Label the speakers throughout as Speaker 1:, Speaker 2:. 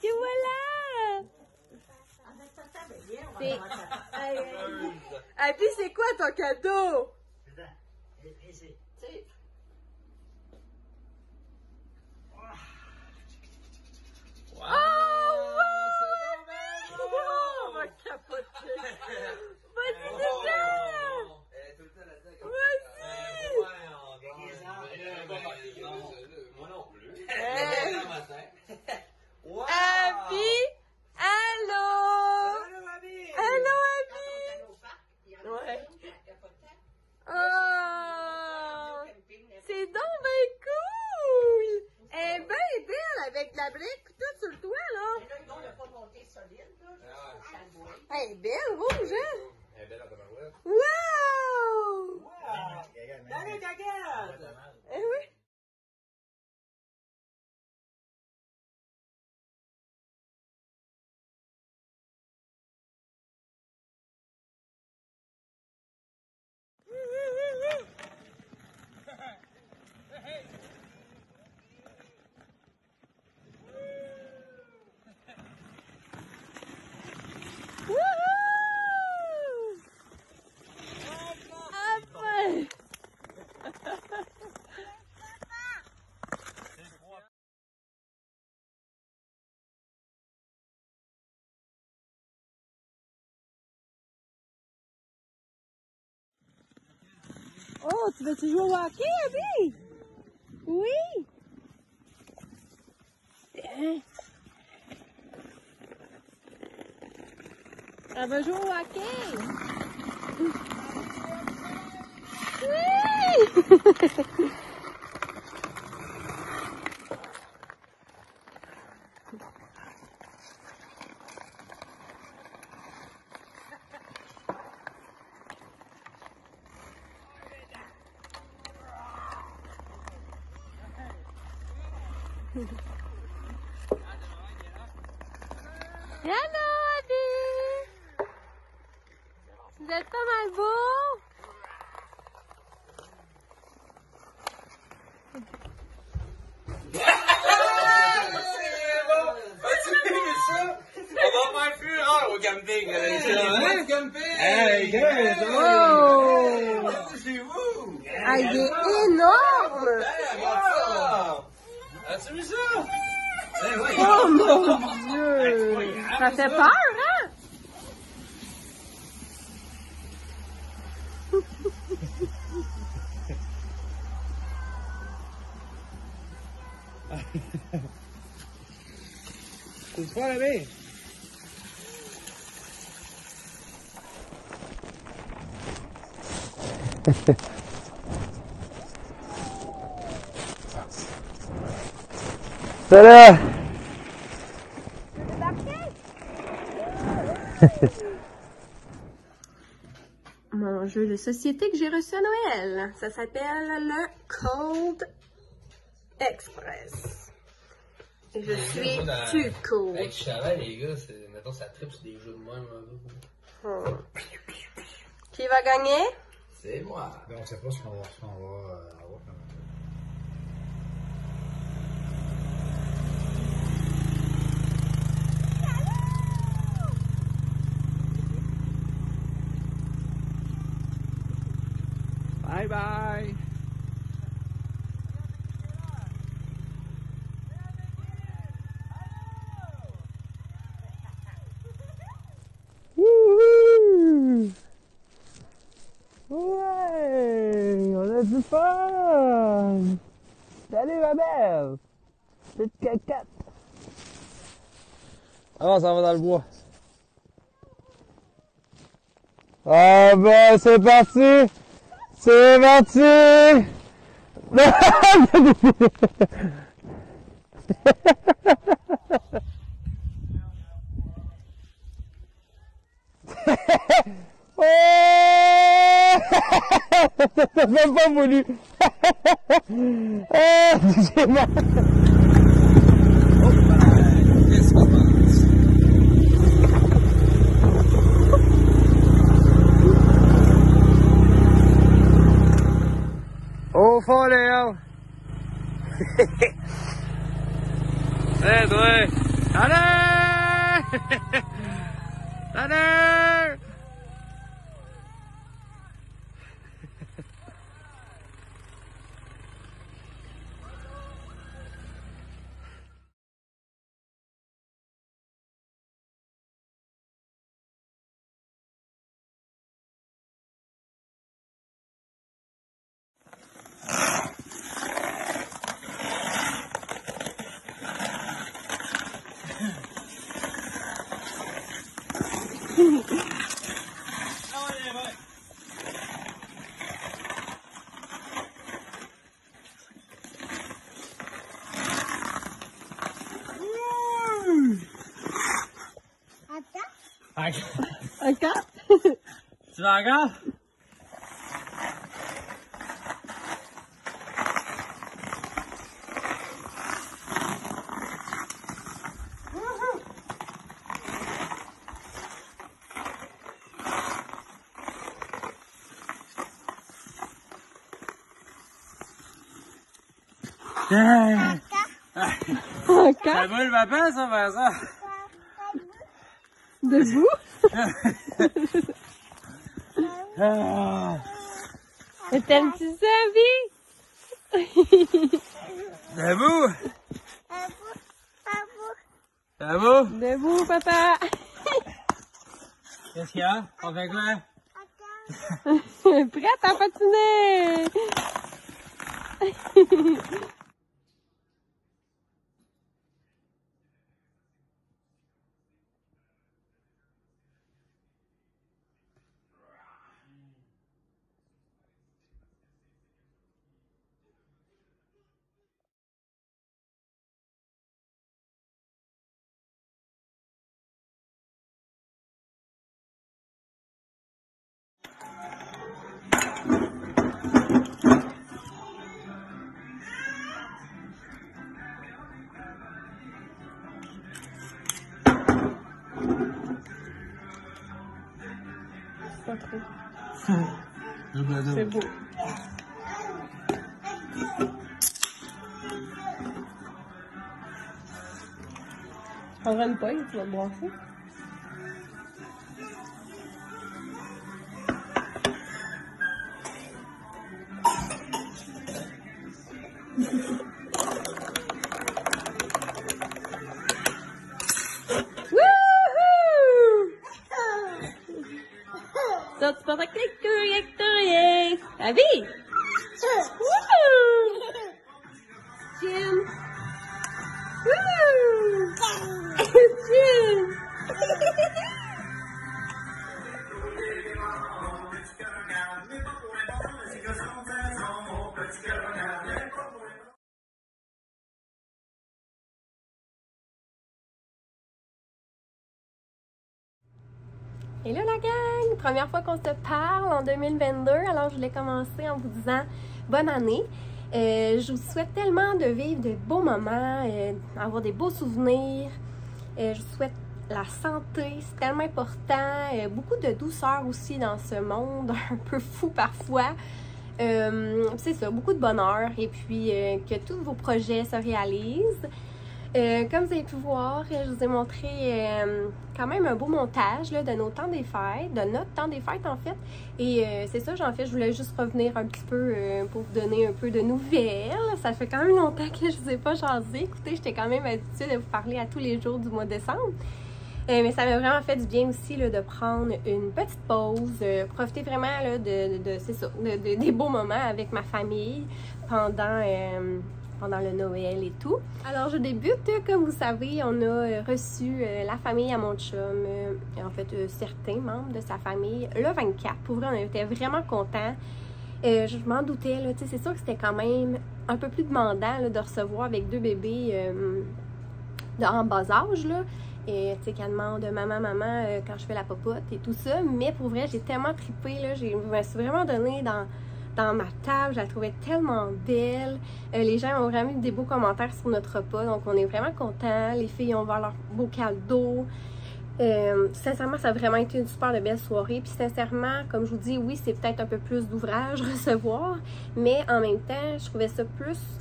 Speaker 1: Et voilà! Et puis c'est quoi ton cadeau? Oh! On va capoter! Vas-y, dedans! Vas-y!
Speaker 2: Moi non plus.
Speaker 1: Abby! Allô! Allô, Abby! Ouais. Oh! C'est donc ben cool! Elle est bien belle avec la brique tout sur le toit, là. Elle est belle, rouge, hein?
Speaker 2: Elle est belle à ta marouette.
Speaker 1: Wow!
Speaker 3: Allez, gaga!
Speaker 1: Eh oui! Oh, tu veux-tu jouer au hockey, Abby? Oui! Bien. Elle va jouer au hockey! Oui! Hello, Abby! Vous êtes pas mal beau!
Speaker 2: On va faire plus rare au camping. Hey,
Speaker 1: Oh!
Speaker 2: chez vous!
Speaker 1: Ah, il est énorme!
Speaker 2: As-tu vu ça?
Speaker 1: Oh mon Dieu! Ça fait peur, hein?
Speaker 3: C'est super bien. Salut!
Speaker 1: Mon jeu de société que j'ai reçu à Noël. Ça s'appelle le Cold Express. Et je suis too cool.
Speaker 2: Avec Chaval, les gars, mettons, ça tripe sur des jeux de même.
Speaker 1: Qui va gagner?
Speaker 2: C'est moi.
Speaker 3: On sait pas ce qu'on va avoir. Bye bye! Wouhou! Ouais! On a du fun! Salut ma belle! Petite caquette! Ah, on s'en va dans le bois. Ah ben, c'est parti! C'est parti! Oh! T'as même pas voulu! Ah, c'est mal!
Speaker 2: Qu'est-ce qu'on pense?
Speaker 3: Au fond, Léo! Hey, toi! Allez! Allez!
Speaker 1: Encore?
Speaker 3: Tu la regardes?
Speaker 1: Encore?
Speaker 3: Ça brûle ma peine, ça, faire ça.
Speaker 1: Debout? T'aimes-tu ça, vie?
Speaker 3: Debout! Debout!
Speaker 1: Debout, papa!
Speaker 3: Qu'est-ce qu'il y a? On fait quoi?
Speaker 1: Prête à patiner! Pas trop. C'est beau. Tu prendras une poigne, tu vas te brasser. Ça, tu portes avec les couilles, avec rien. La vie! Wouhou! Jim! Wouhou! Jim! Et là la gang, première fois qu'on se parle en 2022, alors je voulais commencer en vous disant bonne année. Je vous souhaite tellement de vivre de beaux moments, avoir des beaux souvenirs. Je vous souhaite la santé, c'est tellement important. Beaucoup de douceur aussi dans ce monde un peu fou parfois. C'est ça, beaucoup de bonheur et puis que tous vos projets se réalisent. Comme vous avez pu voir, je vous ai montré quand même un beau montage là, de nos temps des fêtes, de notre temps des fêtes en fait. Et c'est ça, j'en fais, je voulais juste revenir un petit peu pour vous donner un peu de nouvelles. Ça fait quand même longtemps que je vous ai pas jasé. Écoutez, j'étais quand même habituée de vous parler à tous les jours du mois de décembre. Mais ça m'a vraiment fait du bien aussi là, de prendre une petite pause, profiter vraiment là, c'est ça, des beaux moments avec ma famille pendant le Noël et tout. Alors je débute, comme vous savez, on a reçu la famille à mon chum, en fait certains membres de sa famille, le 24. Pour vrai, on était vraiment contents. Je m'en doutais, là, c'est sûr que c'était quand même un peu plus demandant là, de recevoir avec deux bébés en bas âge, là. Et tu sais, qu'elle demande maman, quand je fais la popote et tout ça. Mais pour vrai, j'ai tellement trippé, là, je me suis vraiment donnée dans ma table, je la trouvais tellement belle. Les gens ont vraiment eu des beaux commentaires sur notre repas, donc on est vraiment contents. Les filles ont ouvert leur bocal d'eau. Sincèrement, ça a vraiment été une super de belle soirée. Puis sincèrement, comme je vous dis, oui, c'est peut-être un peu plus d'ouvrage recevoir, mais en même temps, je trouvais ça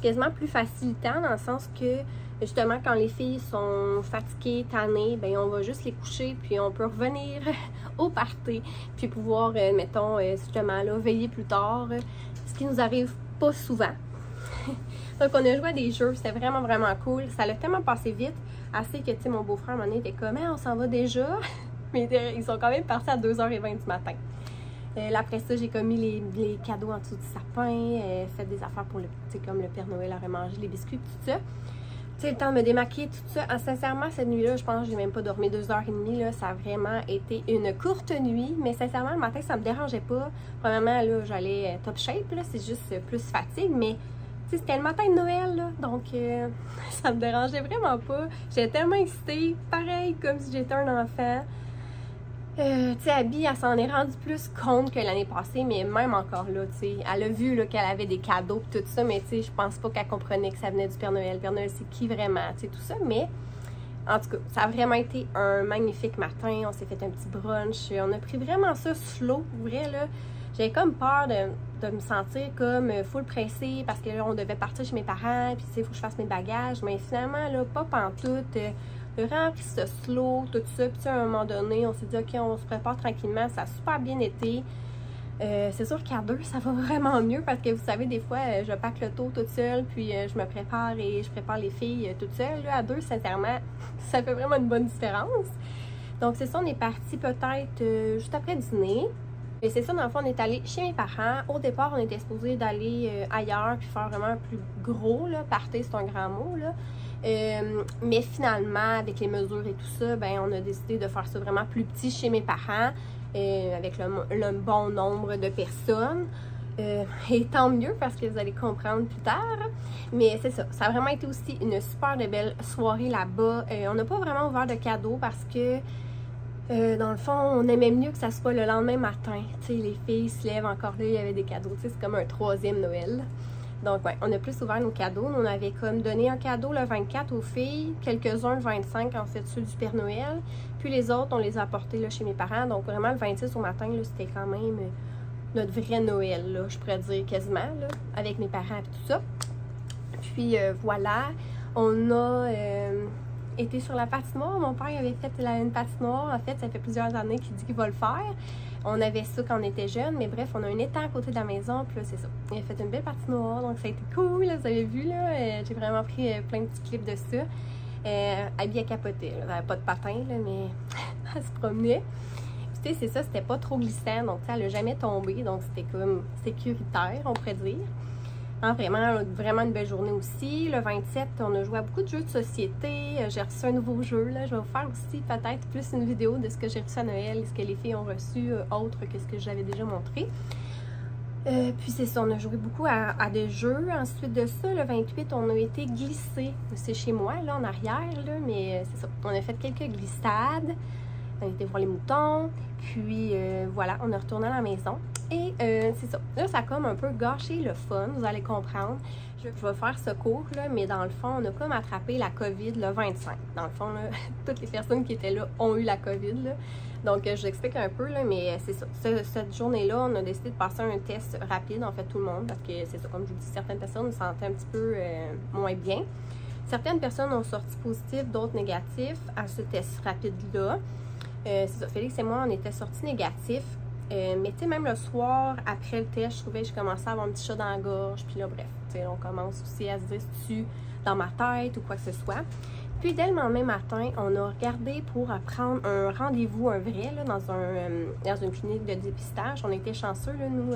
Speaker 1: quasiment plus facilitant dans le sens que Justement, quand les filles sont fatiguées, tannées, ben on va juste les coucher, puis on peut revenir au party, puis pouvoir, mettons, justement, là, veiller plus tard, ce qui nous arrive pas souvent. Donc, on a joué à des jeux, c'était vraiment, vraiment cool. Ça a tellement passé vite, assez que, tu sais, mon beau-frère, à un moment donné, était comme, on s'en va déjà. Mais ils sont quand même partis à 2h20 du matin. Là, après ça, j'ai commis les cadeaux en dessous du sapin, fait des affaires pour le, tu sais, comme le Père Noël aurait mangé, les biscuits, tout ça. Tu sais, le temps de me démaquiller, tout ça. Sincèrement, cette nuit-là, je pense que j'ai même pas dormi 2h30. Là. Ça a vraiment été une courte nuit. Mais sincèrement, le matin, ça me dérangeait pas. Premièrement, là, j'allais top shape. Là, c'est juste plus fatigue. Mais c'était le matin de Noël. Là, donc, ça me dérangeait vraiment pas. J'étais tellement excitée. Pareil, comme si j'étais un enfant. Tu sais, Abby, elle s'en est rendue plus compte que l'année passée, mais même encore là, tu sais, elle a vu qu'elle avait des cadeaux et tout ça, mais tu sais, je pense pas qu'elle comprenait que ça venait du Père Noël. Le Père Noël, c'est qui vraiment, tu sais, tout ça, mais en tout cas, ça a vraiment été un magnifique matin. On s'est fait un petit brunch, on a pris vraiment ça slow, vrai, là. J'avais comme peur de me sentir comme full pressée parce que là, on devait partir chez mes parents, puis tu sais, il faut que je fasse mes bagages, mais finalement, là, pas pantoute. Vraiment pris ce slow, tout ça. Puis à un moment donné, on s'est dit, OK, on se prépare tranquillement. Ça a super bien été. C'est sûr qu'à deux, ça va vraiment mieux parce que vous savez, des fois, je pack le taux toute seule, puis je me prépare et je prépare les filles toute seule. Là, à deux, sincèrement, ça fait vraiment une bonne différence. Donc, c'est ça, on est parti peut-être juste après dîner. Et c'est ça, dans le fond, on est allé chez mes parents. Au départ, on était supposé d'aller ailleurs puis faire vraiment un plus gros, là. Party, c'est un grand mot, là. Mais finalement, avec les mesures et tout ça, ben, on a décidé de faire ça vraiment plus petit chez mes parents, avec le bon nombre de personnes. Et tant mieux parce que vous allez comprendre plus tard. Mais c'est ça, ça a vraiment été aussi une super de belle soirée là-bas. On n'a pas vraiment ouvert de cadeaux parce que dans le fond, on aimait mieux que ça soit le lendemain matin. Tu sais, les filles se lèvent encore là, il y avait des cadeaux. Tu sais, c'est comme un troisième Noël. Donc, ouais, on a plus ouvert nos cadeaux. On avait comme donné un cadeau le 24 aux filles, quelques-uns le 25, en fait, ceux du Père Noël. Puis les autres, on les a apportés là, chez mes parents. Donc, vraiment, le 26 au matin, c'était quand même notre vrai Noël, là, je pourrais dire quasiment, là, avec mes parents et tout ça. Puis, voilà, on a été sur la patinoire. Mon père avait fait une patinoire. En fait, ça fait plusieurs années qu'il dit qu'il va le faire. On avait ça quand on était jeunes, mais bref, on a un étang à côté de la maison, puis là, c'est ça. Il a fait une belle patinoire, donc ça a été cool, là, vous avez vu, là. J'ai vraiment pris plein de petits clips de ça. Abby a capoté, là. Elle n'avait pas de patin, là, mais elle se promenait. Puis, tu sais, c'est ça, c'était pas trop glissant, donc elle n'a jamais tombé, donc c'était comme sécuritaire, on pourrait dire. Non, vraiment une belle journée aussi. Le 27, on a joué à beaucoup de jeux de société. J'ai reçu un nouveau jeu. Là. Je vais vous faire aussi peut-être plus une vidéo de ce que j'ai reçu à Noël et ce que les filles ont reçu autre que ce que j'avais déjà montré. Puis c'est ça, on a joué beaucoup à des jeux. Ensuite de ça, le 28, on a été glissés. C'est chez moi, là, en arrière, là, mais c'est ça. On a fait quelques glissades. On a été voir les moutons. Puis voilà, on est retourné à la maison. Et c'est ça. Là, ça a comme un peu gâché le fun, vous allez comprendre. Je vais faire ce cours, là, mais dans le fond, on a comme attrapé la COVID le 25. Dans le fond, là, toutes les personnes qui étaient là ont eu la COVID, là. Donc, je vous explique un peu, là, mais c'est ça. Cette journée-là, on a décidé de passer un test rapide, en fait, tout le monde, parce que c'est ça, comme je vous dis, certaines personnes se sentaient un petit peu moins bien. Certaines personnes ont sorti positif, d'autres négatifs à ce test rapide-là. C'est ça, Félix et moi, on était sortis négatifs. Mais tu sais, même le soir, après le test, je trouvais que je commençais à avoir un petit chat dans la gorge. Puis là, bref, tu sais, on commence aussi à se dire si tu dans ma tête ou quoi que ce soit. Puis dès le lendemain matin, on a regardé pour prendre un rendez-vous, un vrai, là, dans une clinique de dépistage. On était chanceux, là, nous.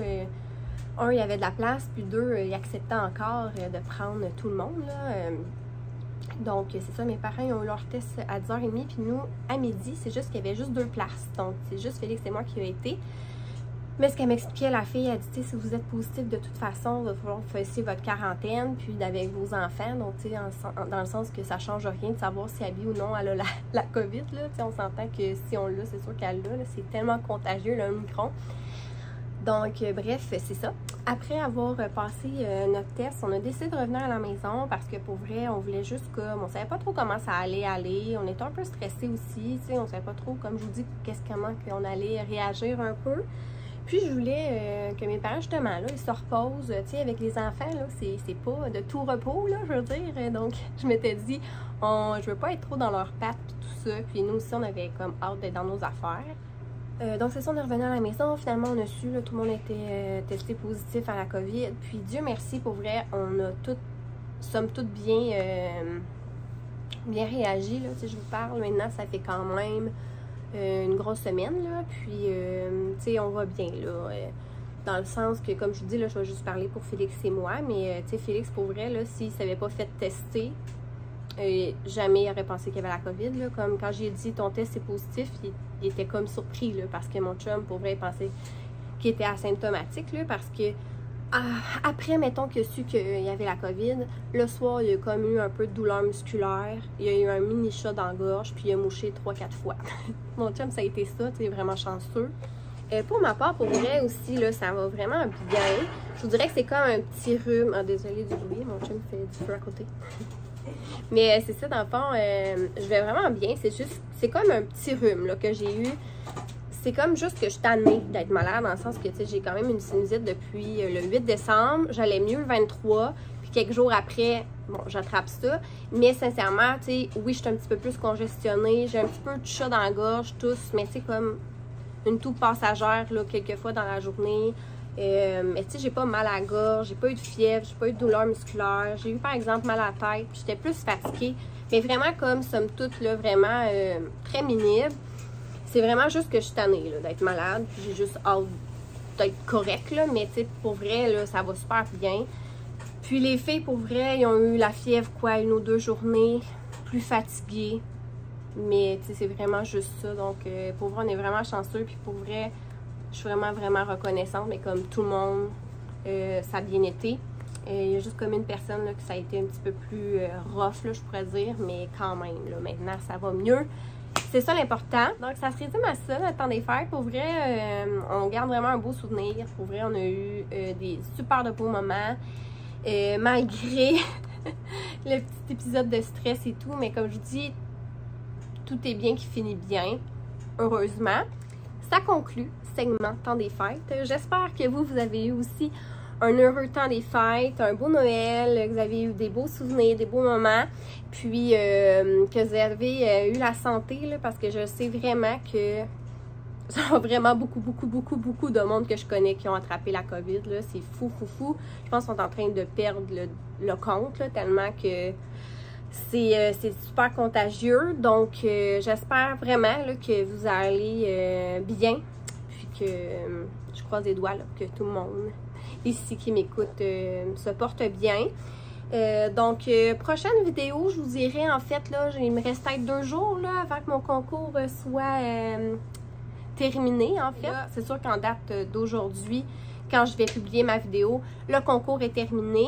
Speaker 1: Un, il y avait de la place, puis deux, il acceptait encore de prendre tout le monde, là. Donc, c'est ça, mes parents ils ont eu leur test à 10h30, puis nous, à midi, c'est juste qu'il y avait juste 2 places. Donc, c'est juste Félix et moi qui a été. Mais ce qu'elle m'expliquait, la fille, elle dit, si vous êtes positif de toute façon, il va falloir que vous fassiez votre quarantaine, puis avec vos enfants. Donc, tu sais, dans le sens que ça ne change rien de savoir si Abby ou non, elle a la COVID, là. Tu sais, on s'entend que si on l'a, c'est sûr qu'elle l'a. C'est tellement contagieux, le Omicron. Donc, bref, c'est ça. Après avoir passé notre test, on a décidé de revenir à la maison parce que pour vrai, on voulait juste comme... On savait pas trop comment ça allait aller. On était un peu stressés aussi, tu sais. On savait pas trop, comme je vous dis, comment qu'on allait réagir un peu. Puis je voulais que mes parents, justement, là, ils se reposent, tu sais, avec les enfants, là, c'est pas de tout repos, là, je veux dire. Donc, je m'étais dit, je veux pas être trop dans leurs pattes, puis tout ça. Puis nous aussi, on avait comme hâte d'être dans nos affaires. Donc, c'est ça, on est revenu à la maison. Finalement, on a su, là, tout le monde était testé positif à la COVID. Puis, Dieu merci, pour vrai, on a somme toute bien réagi, là, tu sais, je vous parle. Maintenant, ça fait quand même une grosse semaine, là, puis, tu sais, on va bien, là, dans le sens que, comme je vous dis, là, je vais juste parler pour Félix et moi, mais, tu sais, Félix, pour vrai, là, s'il ne s'avait pas fait tester, jamais il aurait pensé qu'il y avait la COVID, là, comme quand j'ai dit, ton test est positif, il était comme surpris, là, parce que mon chum, pour vrai, il pensait qu'il était asymptomatique, là, parce que, après, mettons qu'il a su qu'il y avait la COVID, le soir, il a comme eu un peu de douleur musculaire. Il a eu un mini chat dans la gorge, puis il a mouché 3-4 fois. Mon chum, ça a été ça, tu sais, vraiment chanceux. Pour ma part, pour vrai aussi, là, ça va vraiment bien. Je vous dirais que c'est comme un petit rhume. Ah, désolée du bruit, mon chum fait du feu à côté. Mais c'est ça, dans le fond, je vais vraiment bien. C'est comme un petit rhume là, que j'ai eu. C'est comme juste que je suis tannée d'être malade, dans le sens que, tu sais, j'ai quand même une sinusite depuis le 8 décembre. J'allais mieux le 23, puis quelques jours après, bon, j'attrape ça. Mais sincèrement, tu sais, oui, je suis un petit peu plus congestionnée. J'ai un petit peu de chat dans la gorge, tous, mais c'est comme une toux passagère, là, quelques fois dans la journée. Mais tu sais, j'ai pas mal à la gorge, j'ai pas eu de fièvre, j'ai pas eu de douleur musculaire. J'ai eu, par exemple, mal à la tête, puis j'étais plus fatiguée. Mais vraiment, comme, somme toute, là, vraiment très minime. C'est vraiment juste que je suis tannée d'être malade, puis j'ai juste hâte d'être correcte, là, mais tu sais, pour vrai, là, ça va super bien. Puis les filles, pour vrai, ils ont eu la fièvre, quoi, 1 ou 2 journées, plus fatiguées, mais tu sais, c'est vraiment juste ça, donc pour vrai, on est vraiment chanceux, puis pour vrai, je suis vraiment, vraiment reconnaissante, mais comme tout le monde, ça a bien été. Il y a juste comme une personne, là, que ça a été un petit peu plus rough, là, je pourrais dire, mais quand même, là, maintenant, ça va mieux. C'est ça l'important. Donc, ça se résume à ça, le temps des fêtes. Pour vrai, on garde vraiment un beau souvenir. Pour vrai, on a eu des super de beaux moments. Malgré le petit épisode de stress et tout. Mais comme je vous dis, tout est bien qui finit bien. Heureusement. Ça conclut ce segment temps des fêtes. J'espère que vous avez eu aussi un heureux temps des fêtes, un beau Noël, que vous avez eu des beaux souvenirs, des beaux moments, puis que vous avez eu la santé, là, parce que je sais vraiment que ça va vraiment beaucoup de monde que je connais qui ont attrapé la COVID, là. C'est fou. Je pense qu'ils sont en train de perdre le compte, là, tellement que c'est super contagieux. Donc, j'espère vraiment là, que vous allez bien, puis que je croise les doigts là, que tout le monde ici qui m'écoute se porte bien. Donc, prochaine vidéo, je vous dirai en fait, là, il me reste peut-être 2 jours là, avant que mon concours soit terminé en fait. C'est sûr qu'en date d'aujourd'hui, quand je vais publier ma vidéo, le concours est terminé.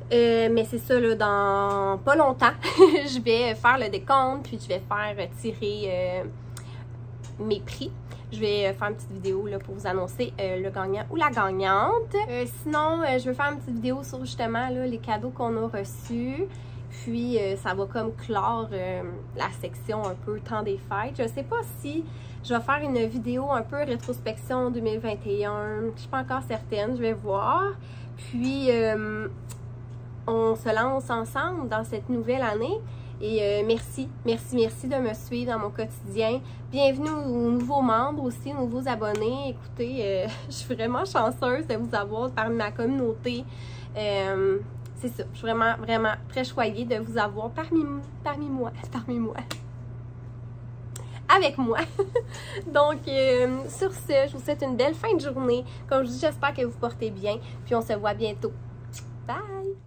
Speaker 1: Mais c'est ça, là, dans pas longtemps, je vais faire le décompte, puis je vais faire tirer mes prix. Je vais faire une petite vidéo là, pour vous annoncer le gagnant ou la gagnante. Sinon, je vais faire une petite vidéo sur justement là, les cadeaux qu'on a reçus. Puis, ça va comme clore la section un peu temps des fêtes. Je sais pas si je vais faire une vidéo un peu rétrospection 2021. Je suis pas encore certaine, je vais voir. Puis, on se lance ensemble dans cette nouvelle année. Et merci de me suivre dans mon quotidien. Bienvenue aux nouveaux membres aussi, aux nouveaux abonnés. Écoutez, je suis vraiment chanceuse de vous avoir parmi ma communauté. C'est ça, je suis vraiment très choyée de vous avoir parmi moi. Avec moi. Donc, sur ce, je vous souhaite une belle fin de journée. Comme je vous dis, j'espère que vous portez bien. Puis on se voit bientôt. Bye!